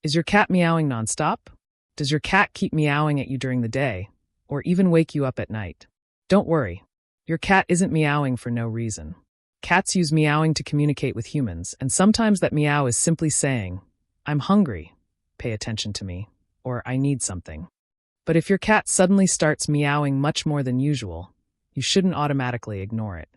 Is your cat meowing nonstop? Does your cat keep meowing at you during the day, or even wake you up at night? Don't worry. Your cat isn't meowing for no reason. Cats use meowing to communicate with humans, and sometimes that meow is simply saying, "I'm hungry, pay attention to me," or "I need something." But if your cat suddenly starts meowing much more than usual, you shouldn't automatically ignore it.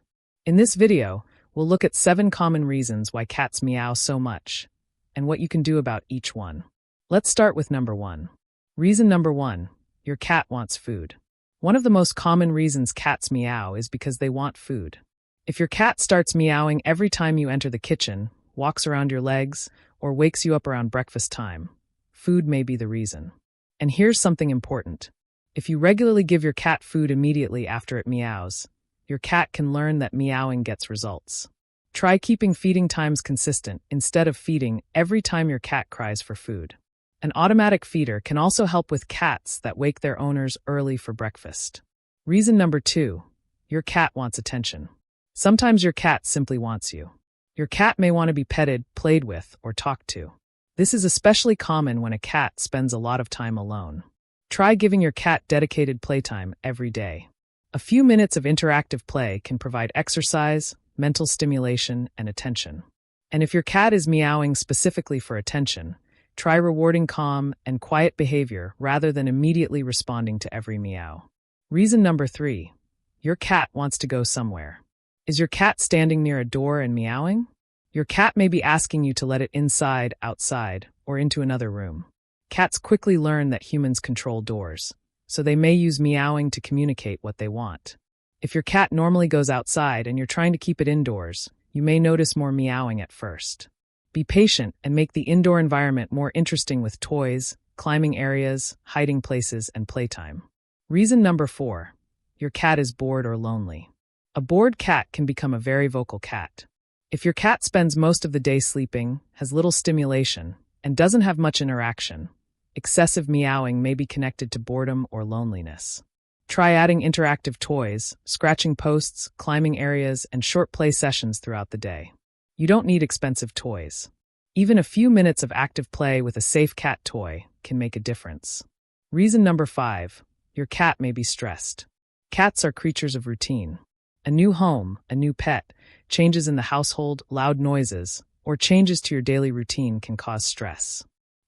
In this video, we'll look at 7 common reasons why cats meow so much, and what you can do about each one. Let's start with number 1. Reason number 1, your cat wants food. One of the most common reasons cats meow is because they want food. If your cat starts meowing every time you enter the kitchen, walks around your legs, or wakes you up around breakfast time, food may be the reason. And here's something important. If you regularly give your cat food immediately after it meows, your cat can learn that meowing gets results. Try keeping feeding times consistent instead of feeding every time your cat cries for food. An automatic feeder can also help with cats that wake their owners early for breakfast. Reason number 2, your cat wants attention. Sometimes your cat simply wants you. Your cat may want to be petted, played with, or talked to. This is especially common when a cat spends a lot of time alone. Try giving your cat dedicated playtime every day. A few minutes of interactive play can provide exercise, mental stimulation, and attention. And if your cat is meowing specifically for attention, try rewarding calm and quiet behavior rather than immediately responding to every meow. Reason number 3, your cat wants to go somewhere. Is your cat standing near a door and meowing? Your cat may be asking you to let it inside, outside, or into another room. Cats quickly learn that humans control doors, so they may use meowing to communicate what they want. If your cat normally goes outside and you're trying to keep it indoors, you may notice more meowing at first. Be patient and make the indoor environment more interesting with toys, climbing areas, hiding places, and playtime. Reason number 4, your cat is bored or lonely. A bored cat can become a very vocal cat. If your cat spends most of the day sleeping, has little stimulation, and doesn't have much interaction, excessive meowing may be connected to boredom or loneliness. Try adding interactive toys, scratching posts, climbing areas, and short play sessions throughout the day. You don't need expensive toys. Even a few minutes of active play with a safe cat toy can make a difference. Reason number 5, your cat may be stressed. Cats are creatures of routine. A new home, a new pet, changes in the household, loud noises, or changes to your daily routine can cause stress.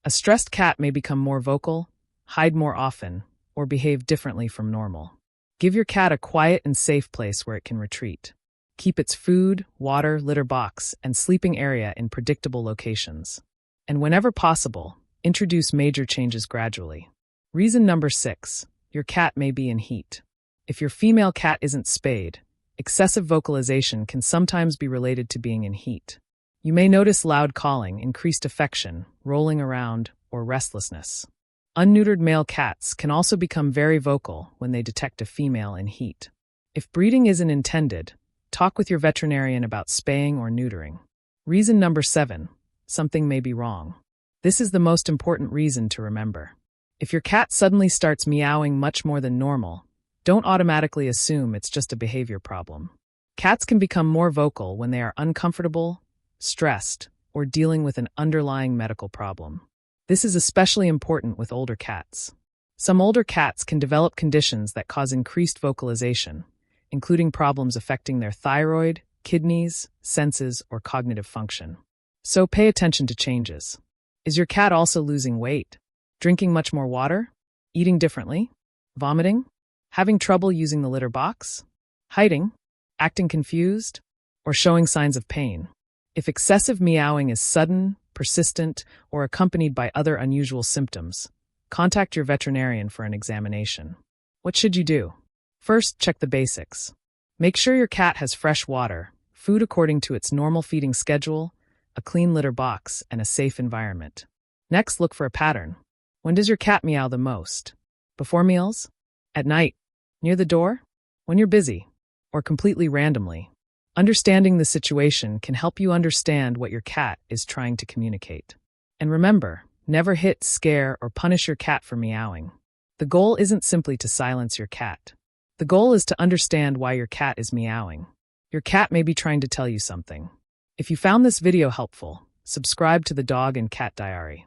A stressed cat may become more vocal, hide more often, or behave differently from normal. Give your cat a quiet and safe place where it can retreat. Keep its food, water, litter box, and sleeping area in predictable locations. And whenever possible, introduce major changes gradually. Reason number 6, your cat may be in heat. If your female cat isn't spayed, excessive vocalization can sometimes be related to being in heat. You may notice loud calling, increased affection, rolling around, or restlessness. Unneutered male cats can also become very vocal when they detect a female in heat. If breeding isn't intended, talk with your veterinarian about spaying or neutering. Reason number 7, something may be wrong. This is the most important reason to remember. If your cat suddenly starts meowing much more than normal, don't automatically assume it's just a behavior problem. Cats can become more vocal when they are uncomfortable, stressed, or dealing with an underlying medical problem. This is especially important with older cats. Some older cats can develop conditions that cause increased vocalization, including problems affecting their thyroid, kidneys, senses, or cognitive function. So pay attention to changes. Is your cat also losing weight? Drinking much more water? Eating differently? Vomiting? Having trouble using the litter box? Hiding? Acting confused? Or showing signs of pain? If excessive meowing is sudden, persistent, or accompanied by other unusual symptoms, contact your veterinarian for an examination. What should you do? First, check the basics. Make sure your cat has fresh water, food according to its normal feeding schedule, a clean litter box, and a safe environment. Next, look for a pattern. When does your cat meow the most? Before meals? At night? Near the door? When you're busy? Or completely randomly? Understanding the situation can help you understand what your cat is trying to communicate. And remember, never hit, scare, or punish your cat for meowing. The goal isn't simply to silence your cat. The goal is to understand why your cat is meowing. Your cat may be trying to tell you something. If you found this video helpful, subscribe to the Dog and Cat Diary.